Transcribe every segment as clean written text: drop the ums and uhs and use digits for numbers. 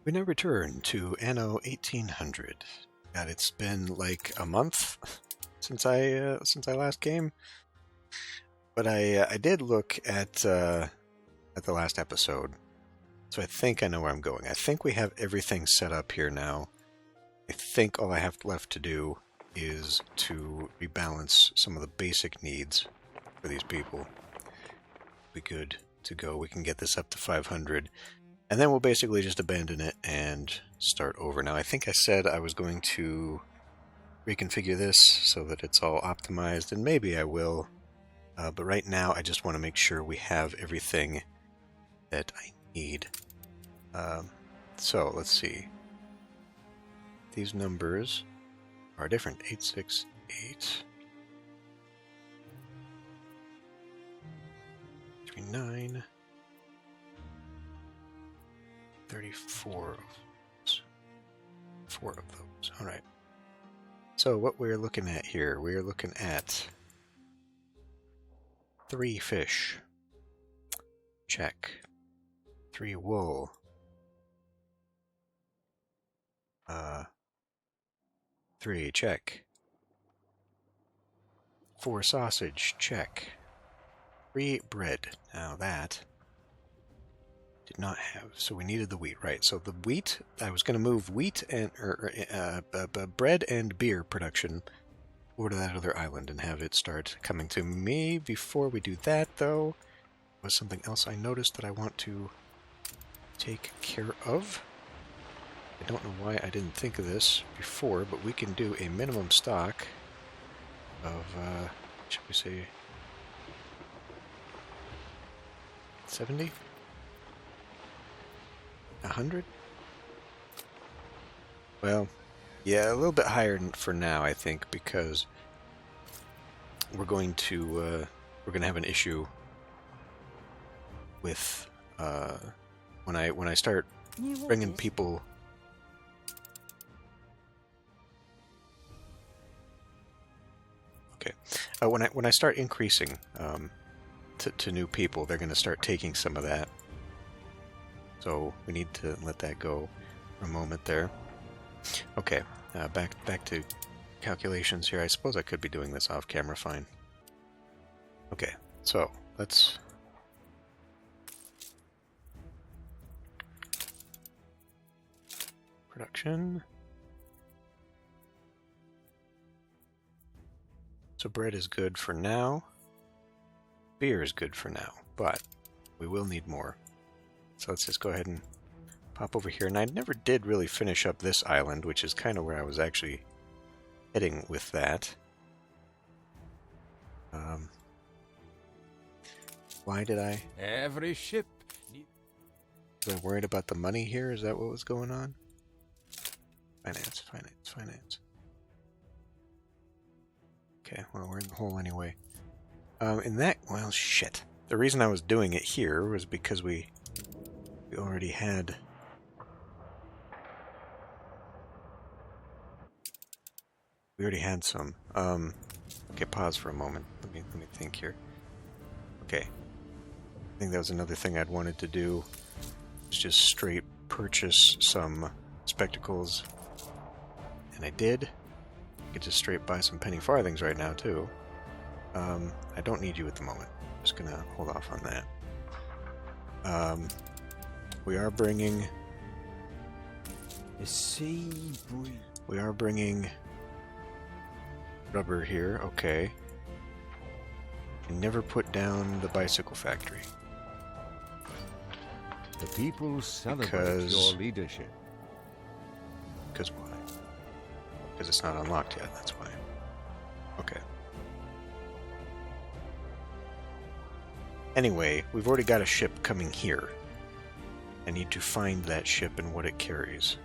We now return to Anno 1800. God, it's been like a month since I last came, but I did look at the last episode, so I think I know where I'm going. I think we have everything set up here now. I think all I have left to do is to rebalance some of the basic needs for these people. Be good to go. We can get this up to 500. And then we'll basically just abandon it and start over. Now, I think I said I was going to reconfigure this so that it's all optimized, and maybe I will. But right now, I just want to make sure we have everything that I need. So, let's see. These numbers are different. 868. 39. 34 of those. 4 of those. All right. So what we're looking at here, we're looking at 3 fish. Check. 3 wool. 3, check. 4 sausage, check. 3 bread. Now that did not have, so we needed the wheat, right? So the wheat, I was going to move wheat and bread and beer production over to that other island and have it start coming to me. Before we do that, though, was something else I noticed that I want to take care of. I don't know why I didn't think of this before, but we can do a minimum stock of, should we say, 70? 100? Well, yeah, a little bit higher for now, I think, because we're going to have an issue with when I start bringing people. Okay, when I start increasing to new people, they're going to start taking some of that. So we need to let that go for a moment there. Okay, back to calculations here. I suppose I could be doing this off camera fine. Okay, so let's production. So bread is good for now. Beer is good for now, but we will need more. So let's just go ahead and pop over here. And I never did really finish up this island, which is kind of where I was actually heading with that. Why did I? Every ship. Was I worried about the money here? Is that what was going on? Finance. Okay, well, we're in the hole anyway. Well, shit. The reason I was doing it here was because we already had... We already had some. Okay, pause for a moment. Let me think here. Okay. I think that was another thing I'd wanted to do. Was just straight purchase some spectacles. And I did. I could just straight buy some penny farthings right now, too. I don't need you at the moment. I'm just gonna hold off on that. We are bringing... The sea breeze. We are bringing rubber here, okay. And never put down the bicycle factory. The people celebrate your leadership. Because why? Because it's not unlocked yet, that's why. Okay. Anyway, we've already got a ship coming here. I need to find that ship and what it carries.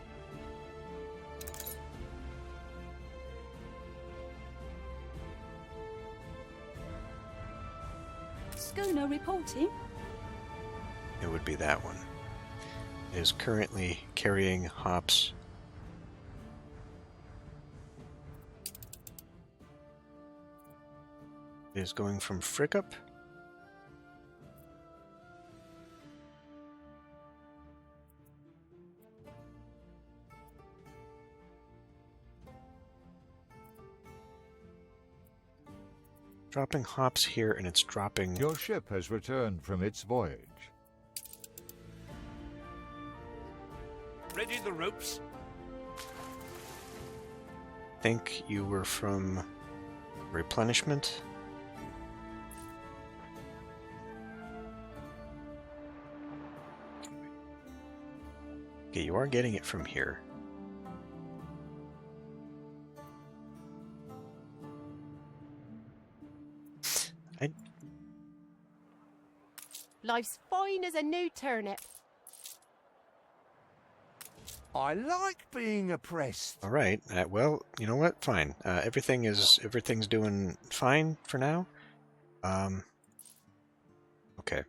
Schooner reporting. It would be that one. It is currently carrying hops. It is going from Frickup. dropping hops here, and it's dropping... Your ship has returned from its voyage. Ready the ropes? I think you were from replenishment. Okay, you are getting it from here. Life's fine as a new turnip. I like being oppressed. All right. Well, you know what? Fine. Everything's doing fine for now. Okay.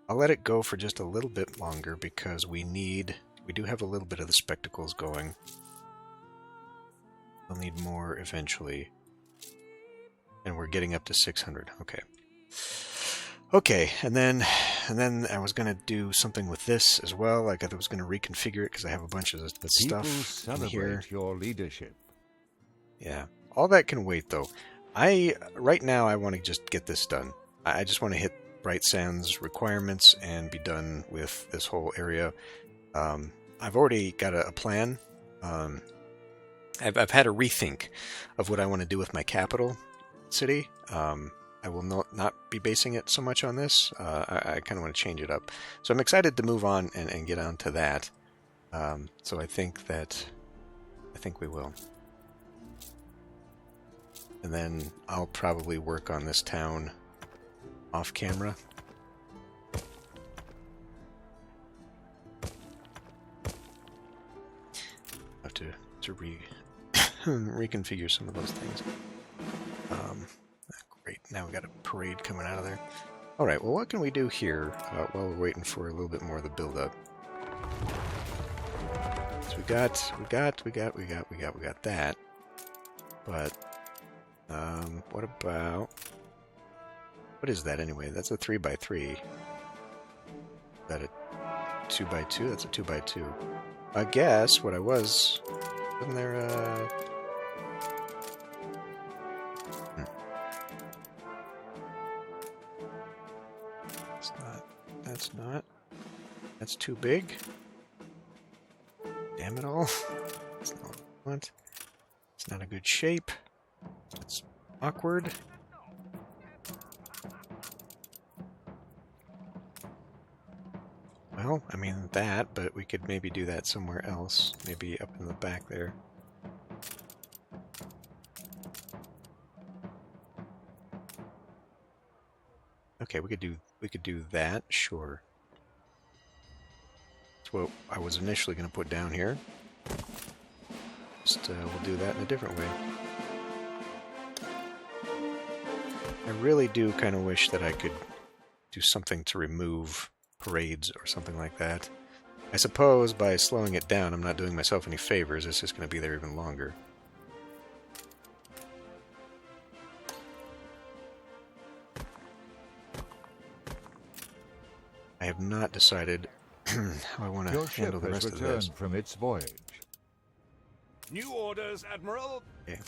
I'll let it go for just a little bit longer because we do have a little bit of the spectacles going. We'll need more eventually. And we're getting up to 600. Okay. Okay, and then I was going to do something with this as well. Like I was going to reconfigure it because I have a bunch of stuff in here. Your leadership. Yeah, all that can wait though. Right now I want to just get this done. I just want to hit Bright Sands requirements and be done with this whole area. I've already got a plan. I've had a rethink of what I want to do with my capital city. I will not be basing it so much on this. I kind of want to change it up. So I'm excited to move on and get on to that. So I think we will. And then I'll probably work on this town off camera. Have to reconfigure some of those things. Great, now we got a parade coming out of there. Alright, well what can we do here while we're waiting for a little bit more of the build-up? So we got that. But, what about... What is that anyway? That's a 3x3. Is that a 2x2? That's a 2x2. I guess what I was... Wasn't there That's too big. Damn it all. That's not what I want. It's not a good shape. It's awkward. Well, I mean that, but we could maybe do that somewhere else. Maybe up in the back there. Okay, we could do that, sure. That's what I was initially going to put down here. Just we'll do that in a different way. I really do kind of wish that I could do something to remove parades or something like that. I suppose by slowing it down, I'm not doing myself any favors. It's just going to be there even longer. I have not decided how I want to handle the rest of this. From its voyage. New orders, Admiral. Okay.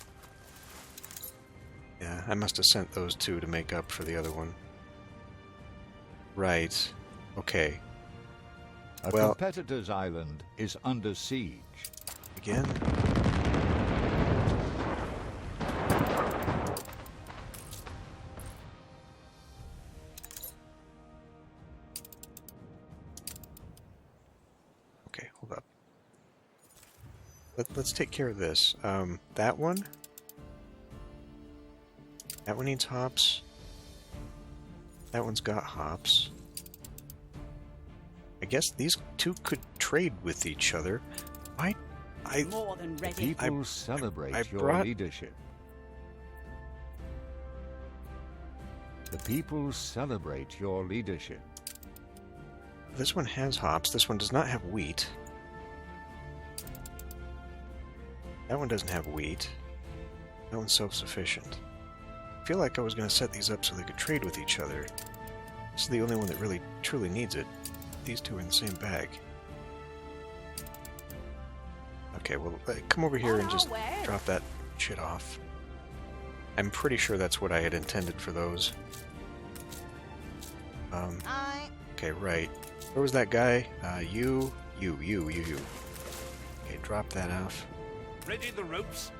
Yeah, I must have sent those two to make up for the other one. Right. Okay. A competitor's island is under siege. Again? Okay, hold up. Let's take care of this. That one? That one needs hops. That one's got hops. I guess these two could trade with each other. More than ready. People celebrate your leadership. The people celebrate your leadership. This one has hops. This one does not have wheat. That one doesn't have wheat. That one's self-sufficient. I feel like I was going to set these up so they could trade with each other. This is the only one that really, truly needs it. These two are in the same bag. Okay, well, come over here and just drop that shit off. I'm pretty sure that's what I had intended for those. Okay, right. Where was that guy? You. Okay, drop that off. Ready the ropes.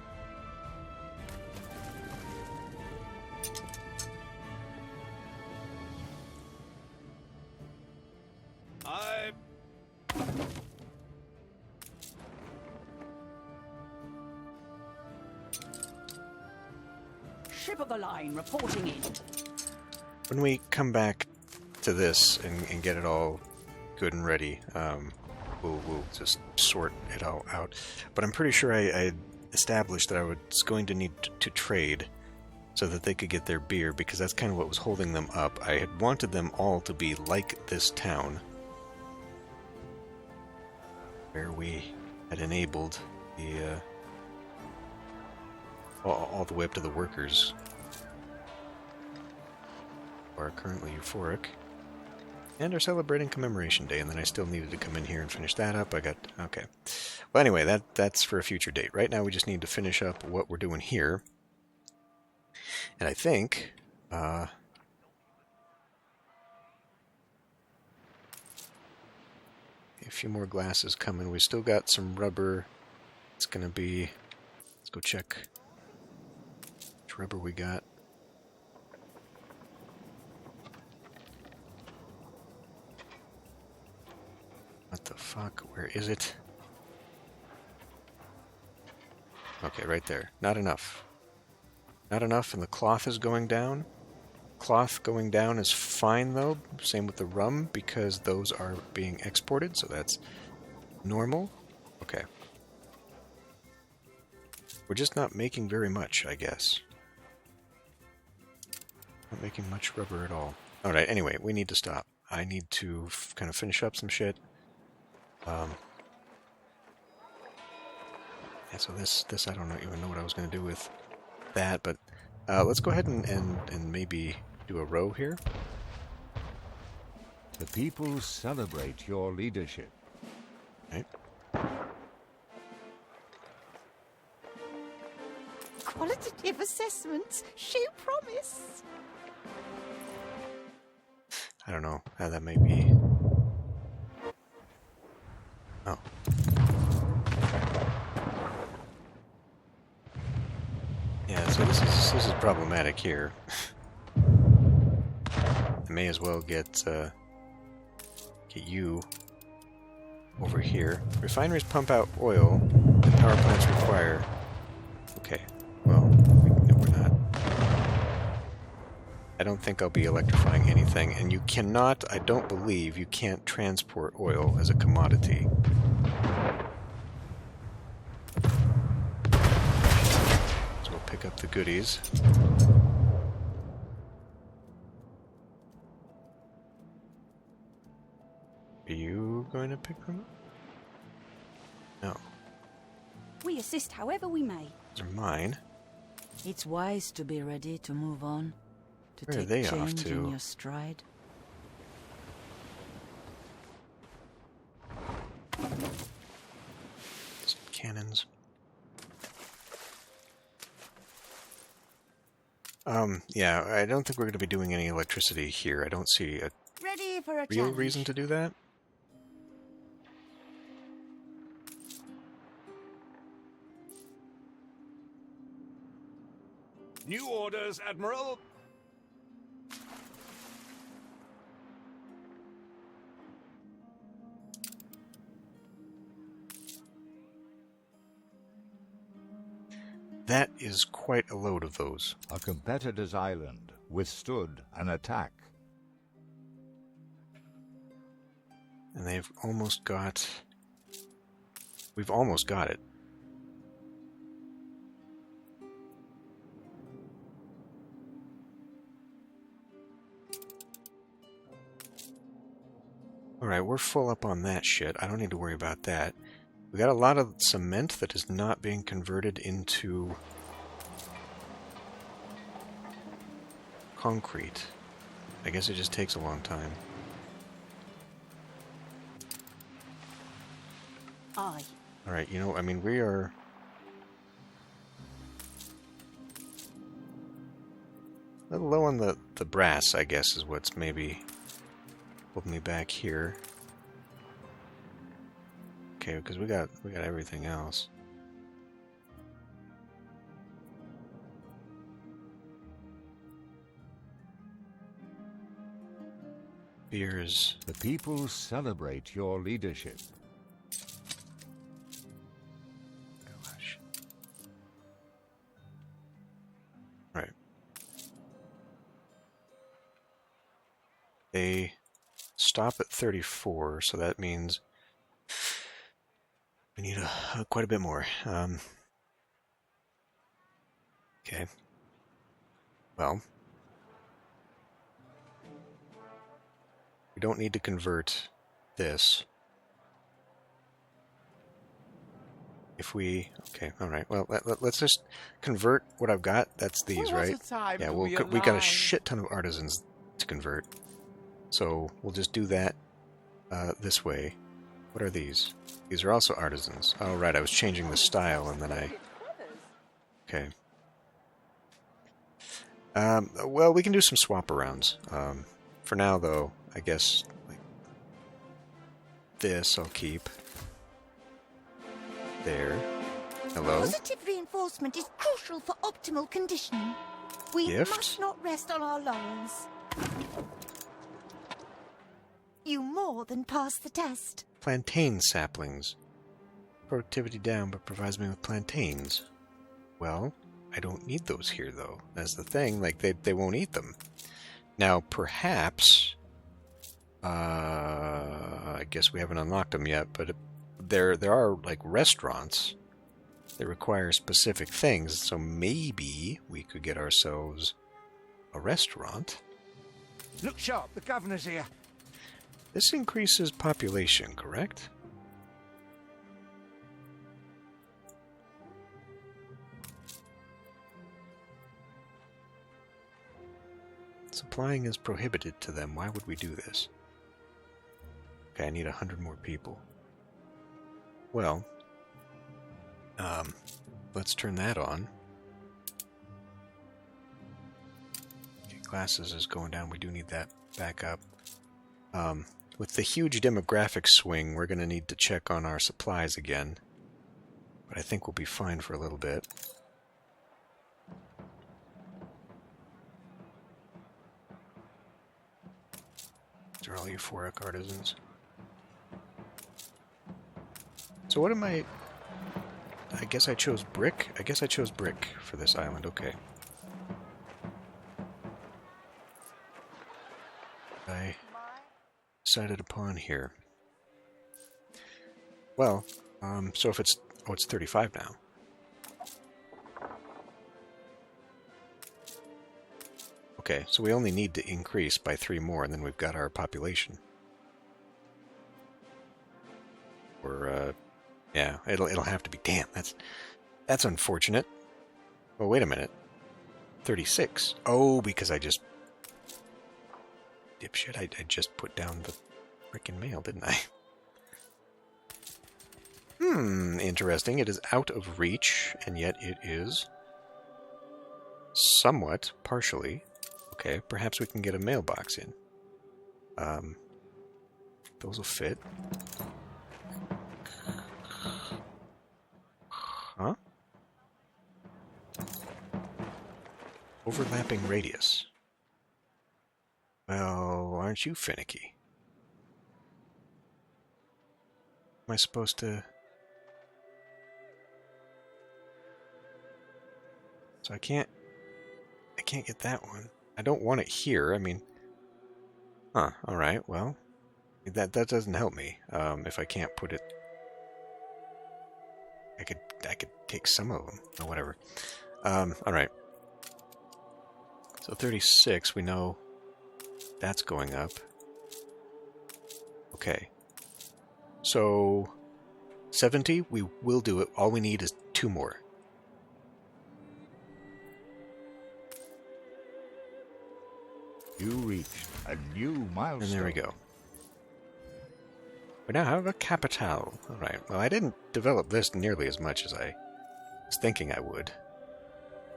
I... Ship of the line reporting in. When we come back to this and get it all good and ready, we'll just sort it all out. But I'm pretty sure I established that I was going to need to trade so that they could get their beer, because that's kind of what was holding them up. I had wanted them all to be like this town, where we had enabled the all the way up to the workers who are currently euphoric and are celebrating Commemoration Day, and then I still needed to come in here and finish that up. Okay. Well, anyway, that's for a future date. Right now we just need to finish up what we're doing here. And I think a few more glasses coming. We still got some rubber. It's gonna be, let's go check which rubber we got. What the fuck? Where is it? Okay, right there. Not enough. Not enough, and the cloth is going down. Cloth going down is fine, though. Same with the rum, because those are being exported, so that's normal. Okay. We're just not making very much, I guess. Not making much rubber at all. Alright, anyway, we need to stop. I need to kind of finish up some shit. Yeah, so this I don't even know what I was going to do with that, but let's go ahead and maybe do a row here. The people celebrate your leadership. Right. Qualitative assessments. Shoe promise. I don't know how that may be. Oh. Yeah, so this is problematic here. I may as well get you over here. Refineries pump out oil, and power plants require. Okay, well, no, we're not. I don't think I'll be electrifying anything, and you cannot. I don't believe you can't transport oil as a commodity. Pick up the goodies. Are you going to pick them up? No. We assist however we may. Those are mine. It's wise to be ready to move on, to Where are take they off change to? in your stride. Some cannons. Yeah, I don't think we're going to be doing any electricity here. I don't see a Ready for a real challenge. reason to do that. New orders, Admiral. That is quite a load of those. A competitor's island withstood an attack. And they've almost got... We've almost got it. Alright, we're full up on that shit. I don't need to worry about that. We got a lot of cement that is not being converted into concrete. I guess it just takes a long time. Aye. Alright, you know, I mean, we are... little low on the brass, I guess, is what's maybe holding me back here. Okay, because we got everything else. Beers. The people celebrate your leadership. Gosh. Right. They stop at 34, so that means we need quite a bit more. Okay. Well, we don't need to convert this. If we... Okay, alright. Well, let's just convert what I've got. That's these, right? Yeah, we got a shit ton of artisans to convert. So we'll just do that this way. What are these? These are also artisans. Oh, right, I was changing the style and then I... Okay. Well, we can do some swap-arounds. For now, though, I guess like this I'll keep. There. Hello? Positive reinforcement is crucial for optimal conditioning. We Gift? must not rest on our laurels. You more than passed the test. Plantain saplings. Productivity down, but provides me with plantains. Well, I don't need those here, though. That's the thing. Like, they won't eat them. Now, perhaps... I guess we haven't unlocked them yet, but there are, like, restaurants that require specific things, so maybe we could get ourselves a restaurant. Look sharp, the governor's here. This increases population, correct? Supplying is prohibited to them. Why would we do this? Okay, I need 100 more people. Well, let's turn that on. Okay, classes is going down. We do need that back up. With the huge demographic swing, we're going to need to check on our supplies again. But I think we'll be fine for a little bit. These are all euphoric artisans. So what am I guess I chose brick? I guess I chose brick for this island, okay. I decided upon here. Well, so if it's... Oh, it's 35 now. Okay, so we only need to increase by 3 more, and then we've got our population. Or, yeah, it'll have to be... Damn, that's unfortunate. Oh, wait a minute. 36. Oh, because I just... Dipshit, I just put down the frickin' mail, didn't I? Interesting. It is out of reach, and yet it is somewhat, partially. Okay, perhaps we can get a mailbox in. Those will fit. Huh? Overlapping radius. Well, aren't you finicky? Am I supposed to... So I can't get that one. I don't want it here. I mean... Huh, alright, well... That doesn't help me, if I can't put it... I could take some of them, or whatever. Alright. So 36, we know that's going up. Okay. So 70, we will do it. All we need is 2 more. You reached a new milestone. And there we go. We now have a capital. Alright, well I didn't develop this nearly as much as I was thinking I would.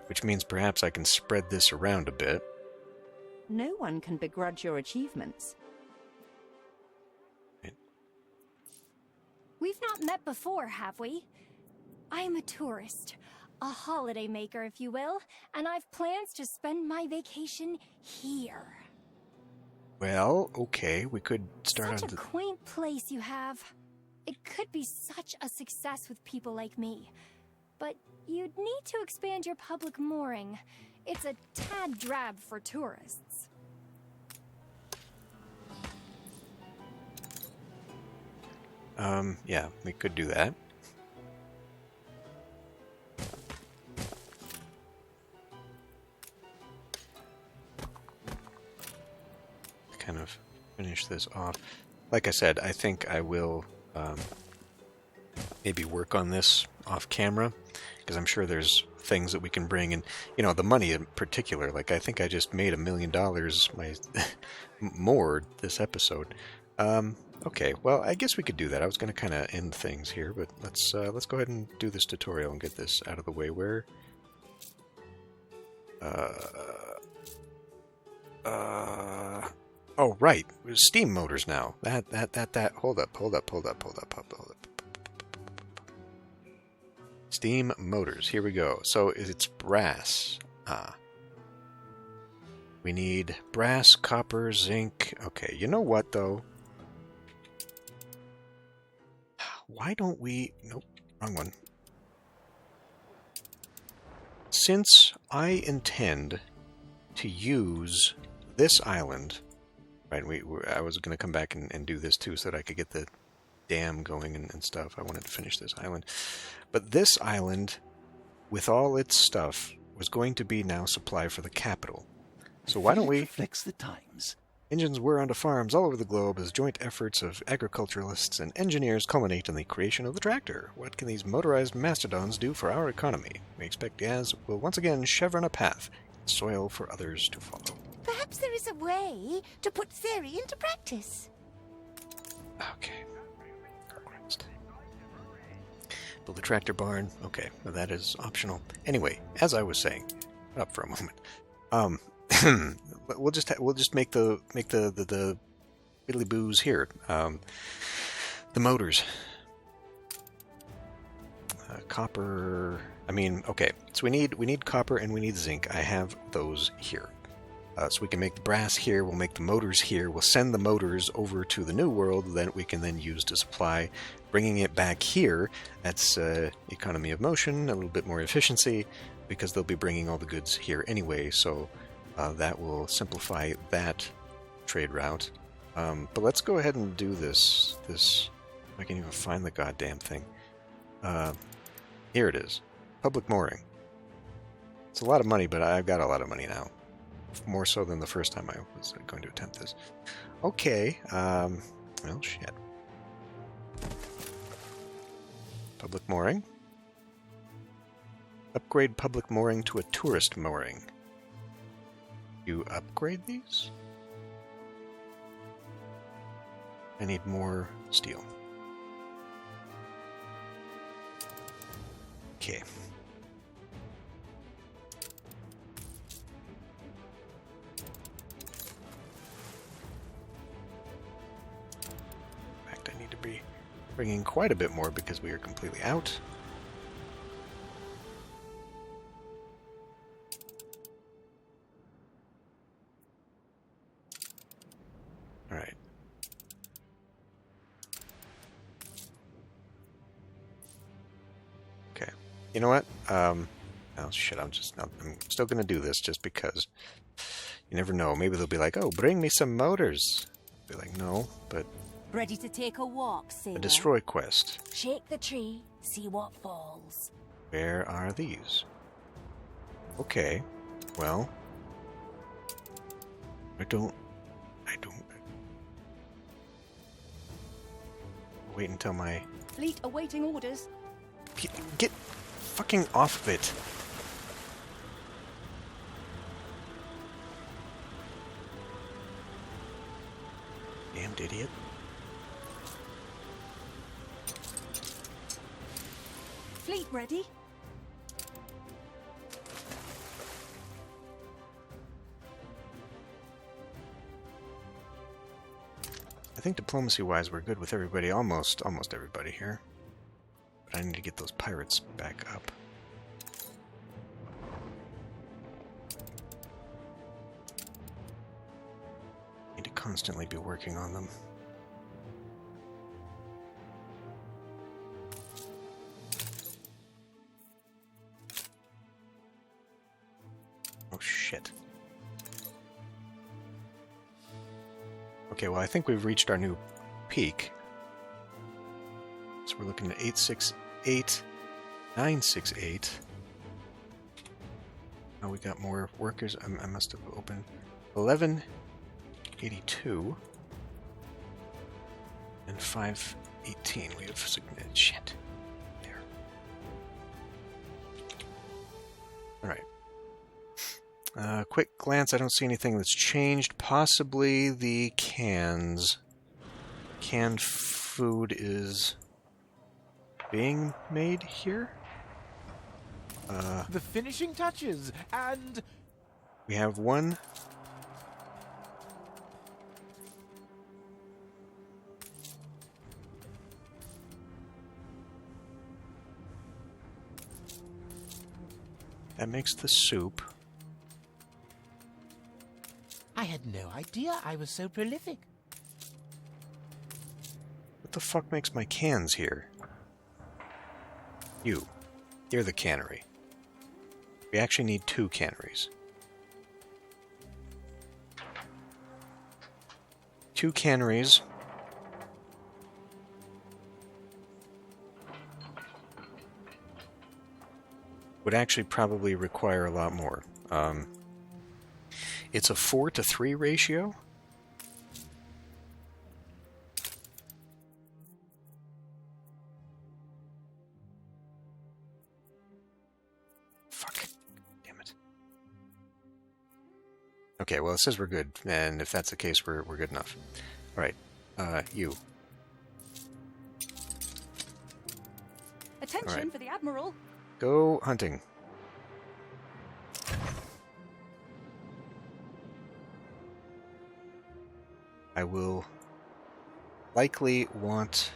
Which means perhaps I can spread this around a bit. No one can begrudge your achievements. We've not met before, have we? I'm a tourist, a holiday maker, if you will, and I've plans to spend my vacation here. Well, okay, we could start Such on a quaint place you have. It could be such a success with people like me. But you'd need to expand your public mooring. It's a tad drab for tourists. Yeah, we could do that. Kind of finish this off. Like I said, I think I will maybe work on this off camera, because I'm sure there's things that we can bring, and you know, the money in particular. Like, I think I just made $1 million more this episode. Okay, well, I guess we could do that. I was going to kind of end things here, but let's go ahead and do this tutorial and get this out of the way. Where? Oh, right. Steam motors now. That. Hold up. Steam motors. Here we go. So it's brass. We need brass, copper, zinc. Okay, you know what, though? Why don't we... Nope, wrong one. Since I intend to use this island... Right, I was going to come back and do this too so that I could get the dam going and stuff. I wanted to finish this island. But this island, with all its stuff, was going to be now supply for the capital. So why don't we... reflects the times. Engines whir onto farms all over the globe as joint efforts of agriculturalists and engineers culminate in the creation of the tractor. What can these motorized mastodons do for our economy? We expect Gaz will once again chevron a path, soil for others to follow. Perhaps there is a way to put theory into practice. Okay. Build a tractor barn. Okay, well, that is optional. Anyway, as I was saying, up for a moment. We'll just make the fiddly boos here. The motors. Copper. I mean, okay. So we need copper and we need zinc. I have those here. So we can make the brass here, we'll make the motors here, we'll send the motors over to the new world that we can then use to supply, bringing it back here. That's economy of motion, a little bit more efficiency, because they'll be bringing all the goods here anyway, so that will simplify that trade route. But let's go ahead and do this. I can't even find the goddamn thing. Here it is. Public mooring. It's a lot of money, but I've got a lot of money now. More so than the first time I was going to attempt this. Okay, well, shit. Public mooring. Upgrade public mooring to a tourist mooring. You upgrade these? I need more steel. Okay. Be bringing quite a bit more because we are completely out. All right. Okay. You know what? Oh shit! I'm still gonna do this just because. You never know. Maybe they'll be like, "Oh, bring me some motors." I'll be like, "No," but. Ready to take a walk, sailor? A destroy quest. Shake the tree, see what falls. Where are these? Okay. Well. I don't... Wait until my... Fleet awaiting orders. Get fucking off of it. Damned idiot. Fleet ready? I think diplomacy-wise we're good with everybody, almost everybody here. But I need to get those pirates back up. Need to constantly be working on them. Oh shit. Okay, well I think we've reached our new peak. So we're looking at 868, 968. Oh, we got more workers. I must have opened 1182 and 518. We have submitted shit there. All right. Quick glance. I don't see anything that's changed. Possibly the cans. Canned food is being made here. The finishing touches, and we have one. That makes the soup. I had no idea I was so prolific. What the fuck makes my cans here? You're the cannery. We actually need 2 canneries. 2 canneries. Would actually probably require a lot more. It's a 4-to-3 ratio. Fuck. Damn it. Okay, well it says we're good, and if that's the case, we're good enough. Alright, you. Attention Alright. for the Admiral. Go hunting. I will likely want...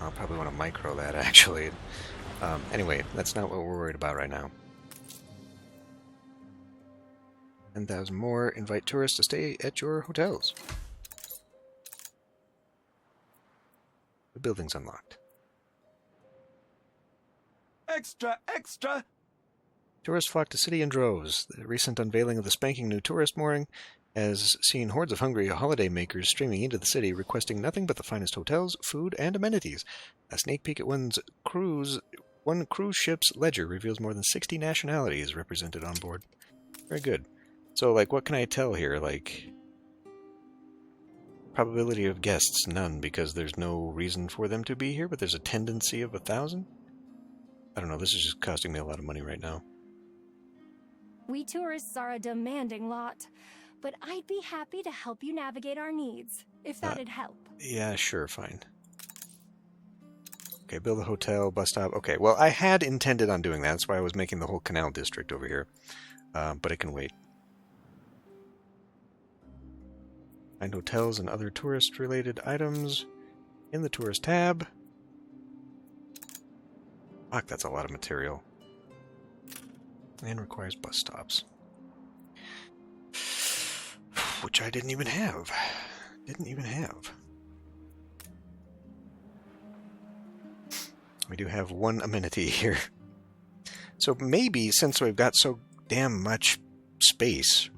I'll probably want to micro that, actually. Anyway, that's not what we're worried about right now. 10,000 more. Invite tourists to stay at your hotels. The building's unlocked. Extra, extra! Tourists flock to city in droves. The recent unveiling of the spanking new tourist mooring has seen hordes of hungry holiday makers streaming into the city, requesting nothing but the finest hotels, food, and amenities. A sneak peek at one cruise ship's ledger reveals more than 60 nationalities represented on board. Very good. So, like, what can I tell here? Like, probability of guests, none, because there's no reason for them to be here, but there's a tendency of 1,000? I don't know, this is just costing me a lot of money right now. We tourists are a demanding lot, but I'd be happy to help you navigate our needs, if that'd help. Yeah, sure, fine. Okay, build a hotel, bus stop. Okay, well, I had intended on doing that. That's why I was making the whole canal district over here. But it can wait. Find hotels and other tourist-related items in the tourist tab. Fuck, that's a lot of material. And requires bus stops. Which I didn't even have. We do have one amenity here. So maybe, since we've got so damn much space,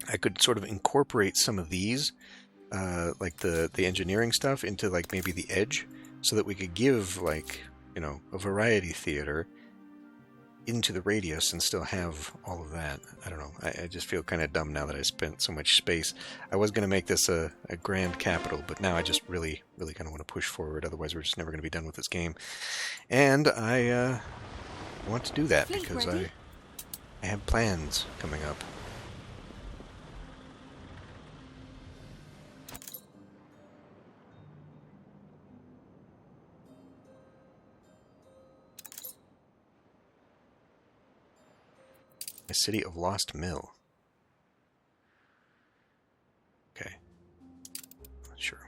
I could sort of incorporate some of these, like the engineering stuff, into like maybe the edge, so that we could give, like, you know, a variety theater into the radius and still have all of that. I don't know. I just feel kind of dumb now that I spent so much space. I was going to make this a grand capital, but now I just really kind of want to push forward. Otherwise, we're just never going to be done with this game. And I want to do that because I have plans coming up. A city of Lost Mill. sure.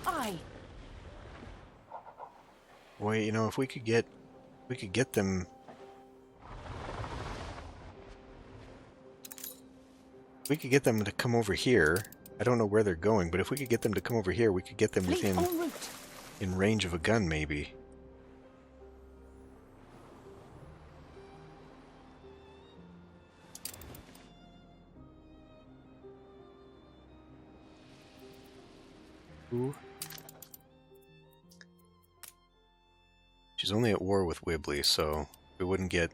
Aye. Boy, you know, if we could get them. We could get them to come over here. I don't know where they're going, but if we could get them to come over here, we could get them Fleet within en route. in range of a gun, maybe. Ooh. She's only at war with Wibbly, so we wouldn't get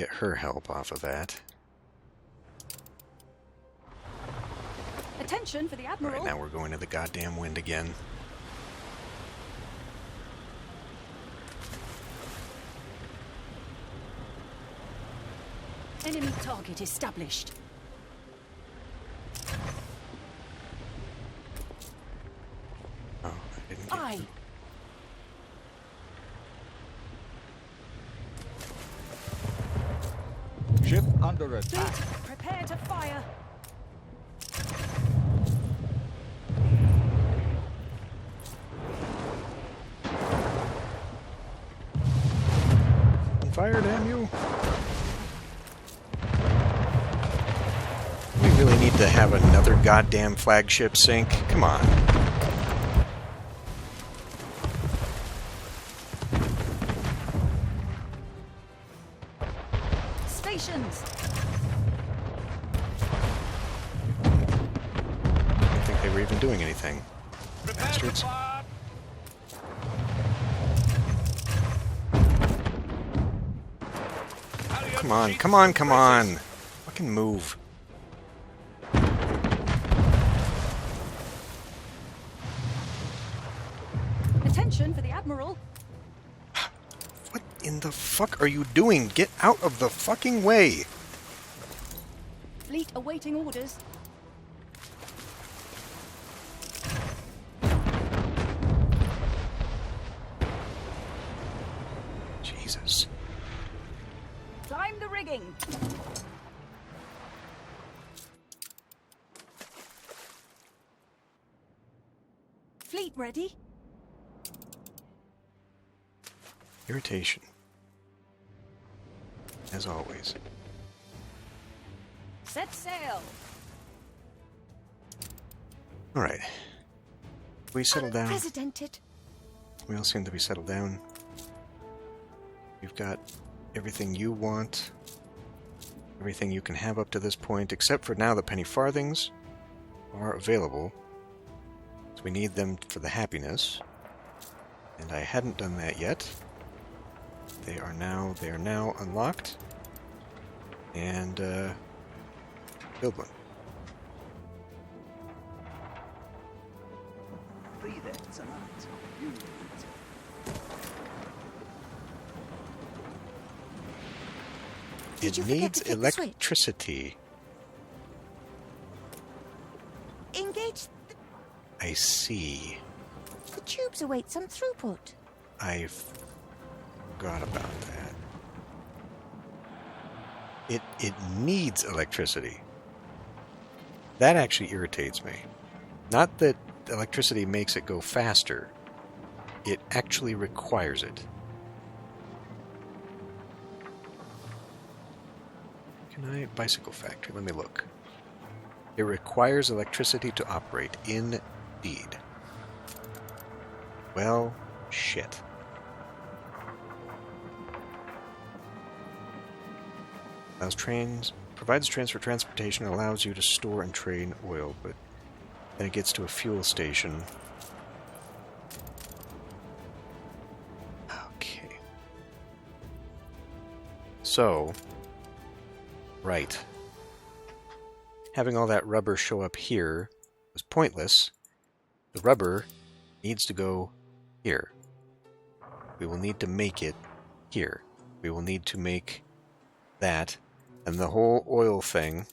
her help off of that. Attention for the Admiral. Right now we're going to the goddamn wind again. Enemy target established. Oh, I didn't get Aye. Ship under attack. Fleet, prepare to fire. on fire, damn you! We really need to have another goddamn flagship sink. Come on. Stations. I don't think they were even doing anything. Bastards. Come on, come on, come on! Fucking move. Attention for the Admiral. What in the fuck are you doing? Get out of the fucking way! Fleet awaiting orders. Jesus. Climb the rigging. Fleet ready. Irritation. As always. Set sail. Alright. We settle down. Unprecedented. We all seem to be settled down. You've got everything you want. Everything you can have up to this point, except for now the penny farthings are available. So we need them for the happiness. And I hadn't done that yet. They are now unlocked. And build one. Did you It forget needs to flip the switch? electricity. Engage I see. the tubes await some throughput. I forgot about that. It needs electricity. That actually irritates me. Not that electricity makes it go faster. It actually requires it. Can I... Bicycle factory, let me look. It requires electricity to operate. Indeed. Well, shit. Allows trains, provides trains for transportation and allows you to store and trade oil, but then it gets to a fuel station. Okay. So, right. Having all that rubber show up here was pointless. The rubber needs to go here. We will need to make it here. We will need to make that, and the whole oil thing,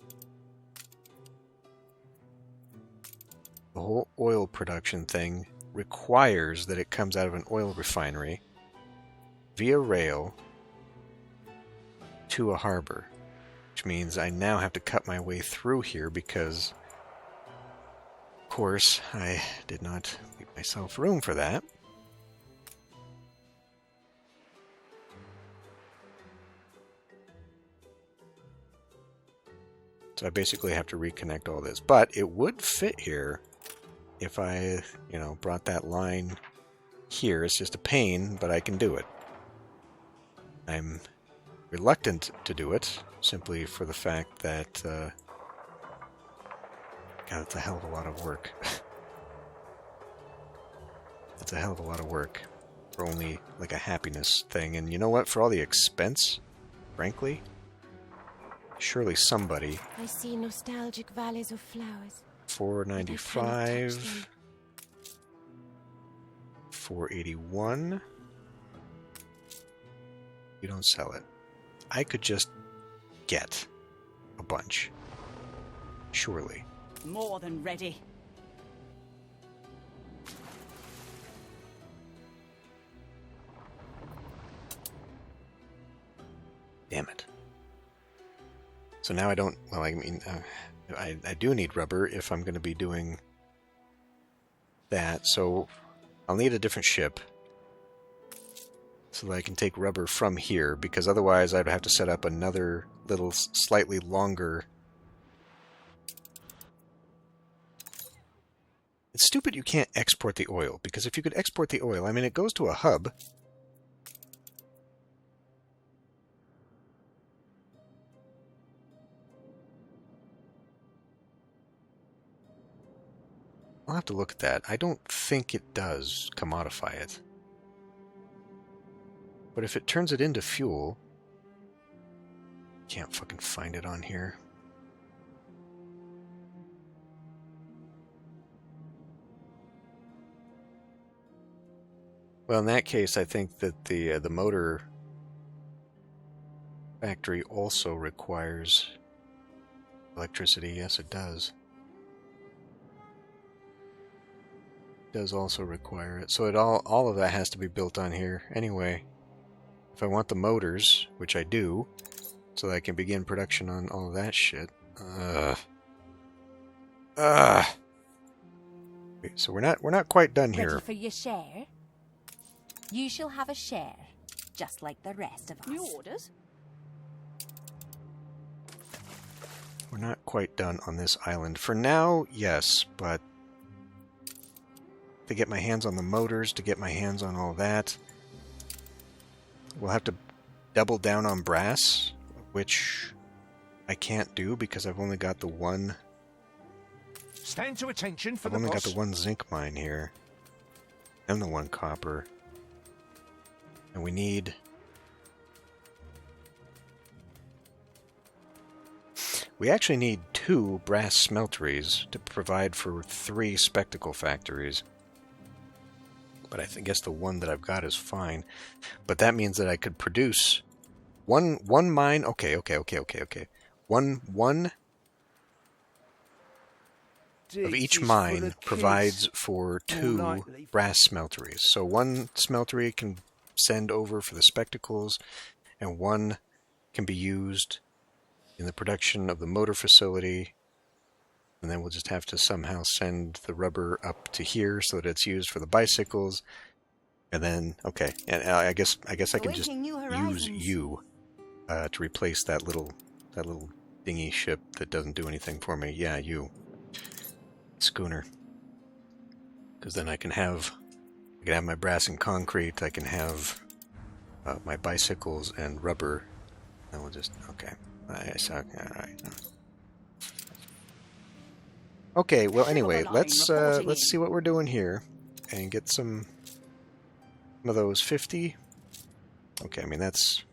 the whole oil production thing requires that it comes out of an oil refinery via rail to a harbor, which means I now have to cut my way through here because, of course, I did not leave myself room for that. So I basically have to reconnect all this. But it would fit here if I, brought that line here. It's just a pain, but I can do it. I'm reluctant to do it, simply for the fact that, God, it's a hell of a lot of work. It's a hell of a lot of work for only, like, a happiness thing. And you know what? For all the expense, frankly, surely somebody... I see nostalgic valleys of flowers. $4.95... $4.81. You don't sell it. I could just get a bunch. Surely. More than ready. Damn it. So now I don't... Well, I mean, I do need rubber if I'm going to be doing that, so I'll need a different ship so that I can take rubber from here, because otherwise I'd have to set up another little slightly longer... It's stupid you can't export the oil, because if you could export the oil, I mean, it goes to a hub. I'll have to look at that. I don't think it does commodify it. But if it turns it into fuel... Can't fucking find it on here. Well, in that case, I think that the motor factory also requires electricity. Yes, it does. Does also require it. So all of that has to be built on here anyway. If I want the motors, which I do, so that I can begin production on all of that shit. Wait, so we're not quite done here. Ready for your share? You shall have a share, just like the rest of us. New orders? We're not quite done on this island. For now, yes, but to get my hands on the motors, to get my hands on all that, we'll have to double down on brass, which I can't do because I've only got the one... Stand to attention for I've the only boss. got the one zinc mine here, and the one copper. And we need... We actually need 2 brass smelteries to provide for 3 spectacle factories. But I guess the one that I've got is fine. But that means that I could produce one mine... Okay. One of each mine provides for 2 brass smelteries. So one smeltery can send over for the spectacles, and one can be used in the production of the motor facility, and then we'll just have to somehow send the rubber up to here so that it's used for the bicycles, and then okay, and I guess I can just use you to replace that little dingy ship that doesn't do anything for me. Yeah, you schooner, because then I can have my brass and concrete. I can have my bicycles and rubber. And we'll just okay. All right. Okay. Well, anyway, let's see what we're doing here, and get some of those 50. Okay, I mean that's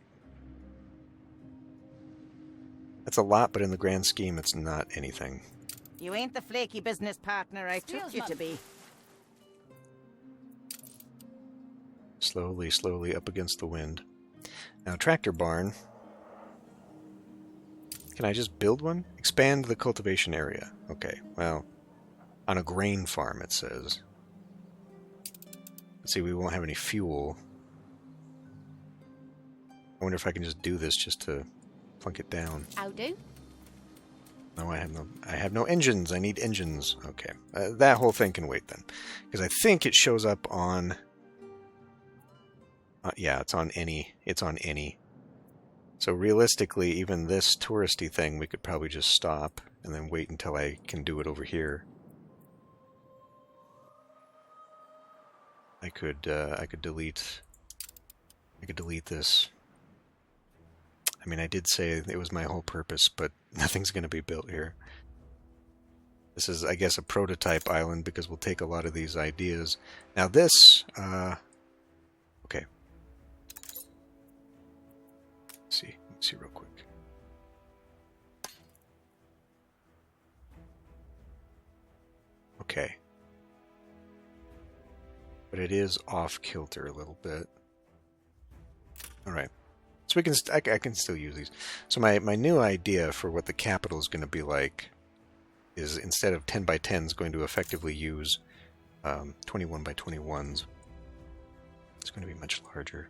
a lot, but in the grand scheme, it's not anything. You ain't the flaky business partner I took you to be. Slowly up against the wind. Now, tractor barn. Can I just build one? Expand the cultivation area. Okay, well, on a grain farm, it says. Let's see, we won't have any fuel. I wonder if I can just do this just to plunk it down. I'll do. No, I have no engines. I need engines. Okay, that whole thing can wait then, because I think it shows up on. Yeah, it's on any. It's on any. So realistically, even this touristy thing, we could probably just stop and then wait until I can do it over here. I could delete. I could delete this. I mean, I did say it was my whole purpose, but nothing's going to be built here. This is, I guess, a prototype island because we'll take a lot of these ideas. Now this, okay. Let's see real quick. Okay. But it is off kilter a little bit. All right. So we can, I can still use these. So my new idea for what the capital is going to be like is instead of 10 by 10s, going to effectively use 21 by 21s. It's going to be much larger.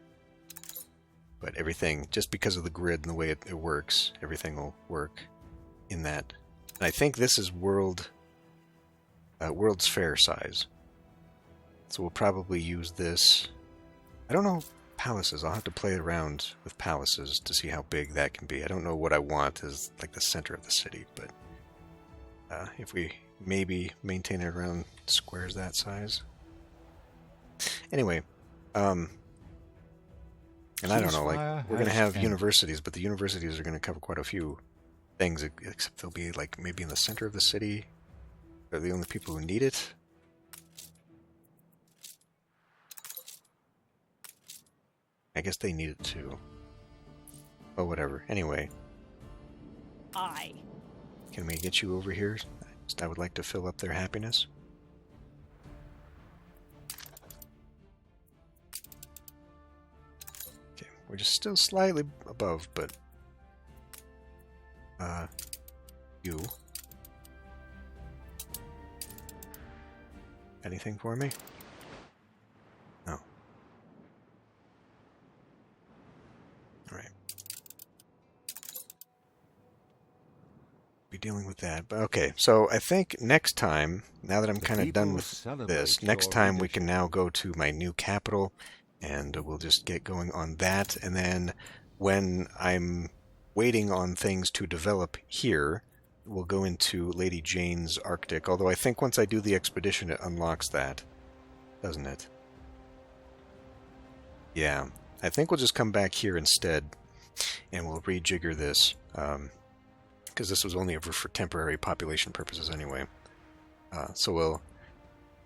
But everything, just because of the grid and the way it works, everything will work in that. And I think this is World's Fair size. So we'll probably use this. I don't know. Palaces. I'll have to play around with palaces to see how big that can be. I don't know what I want as like the center of the city, but if we maybe maintain it around squares that size. Anyway, and I don't know, like we're going to have universities, but the universities are going to cover quite a few things, except they'll be like maybe in the center of the city. They're the only people who need it. I guess they need it too. Oh, whatever. Anyway. Can we get you over here? I would like to fill up their happiness. Okay, we're just still slightly above, but... you. Anything for me? No. Alright. Be dealing with that. But okay, so I think next time, now that I'm kind of done with this, next time we can now go to my new capital, and we'll just get going on that, and then when I'm waiting on things to develop here, we'll go into Lady Jane's Arctic, although I think once I do the expedition it unlocks that, doesn't it? Yeah, I think we'll just come back here instead, and we'll rejigger this, because this was only ever for temporary population purposes anyway. So we'll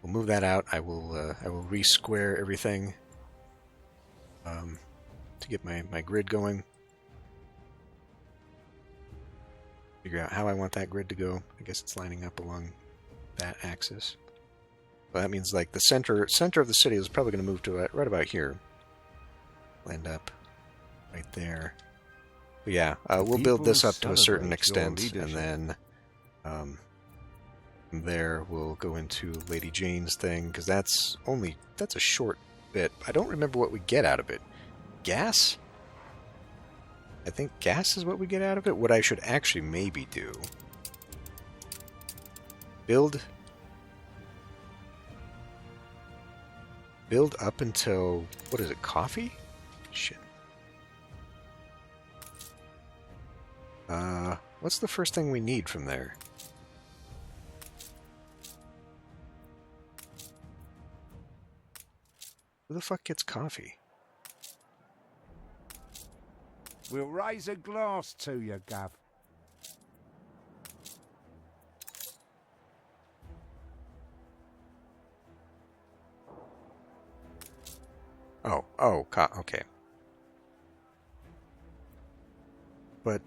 move that out. I will re-square everything to get my grid going. Figure out how I want that grid to go. I guess it's lining up along that axis. Well, that means like the center of the city is probably going to move to right about here. End up right there. But yeah, we'll build this up to a certain extent, and then from there we'll go into Lady Jane's thing, because that's a short bit. I don't remember what we get out of it. Gas? I think gas is what we get out of it. What I should actually maybe do. Build up until, what is it, coffee? Shit. What's the first thing we need from there? Who the fuck gets coffee? We'll raise a glass to you, Gav. Okay. But,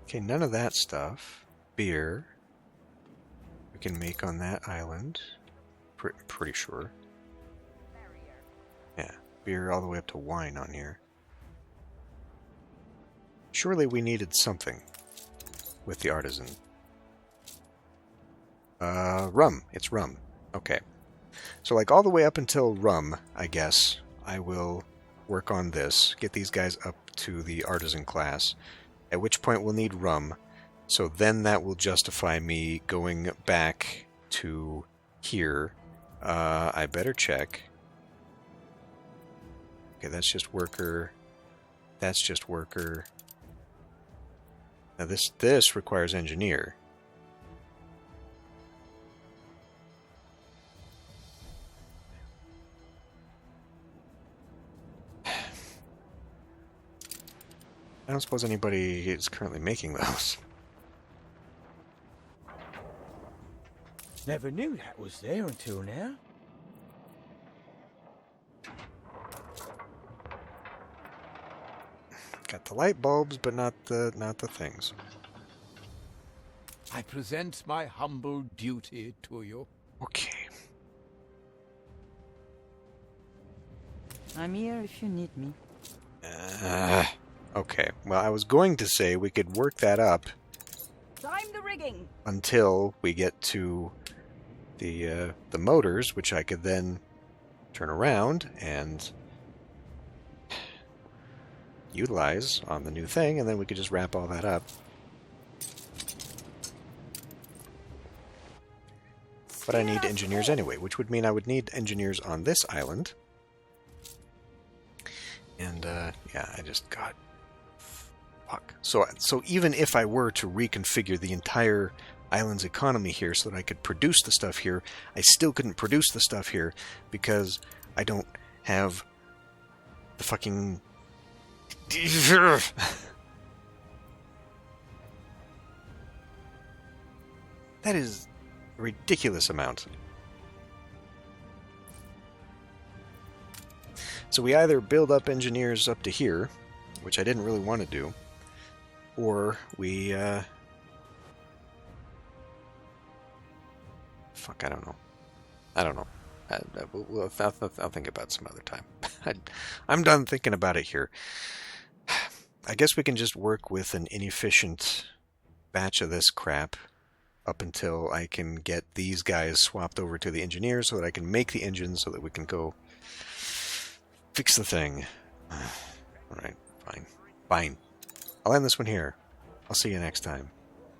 okay, none of that stuff. Beer. We can make on that island. Pretty sure. Yeah, beer all the way up to wine on here. Surely we needed something with the artisan. Rum. It's rum. Okay. So like all the way up until rum, I guess, I will work on this, get these guys up to the artisan class, at which point we'll need rum. So then that will justify me going back to here. I better check. Okay, that's just worker. That's just worker. Now this requires engineer. I don't suppose anybody is currently making those. Never knew that was there until now. Got the light bulbs, but not the things. I present my humble duty to you. Okay. I'm here if you need me. Okay. Well, I was going to say we could work that up Climb the rigging. until we get to the motors, which I could then turn around and utilize on the new thing, and then we could just wrap all that up. But I need engineers anyway, which would mean I would need engineers on this island. And, yeah, I just got... Fuck. So even if I were to reconfigure the entire island's economy here so that I could produce the stuff here, I still couldn't produce the stuff here because I don't have the fucking... That is a ridiculous amount. So we either build up engineers up to here, which I didn't really want to do, or we... Fuck, I don't know. I don't know. I'll think about it some other time. I'm done thinking about it here. I guess we can just work with an inefficient batch of this crap up until I can get these guys swapped over to the engineers so that I can make the engines so that we can go fix the thing. Alright, fine. Fine. I'll end this one here. I'll see you next time.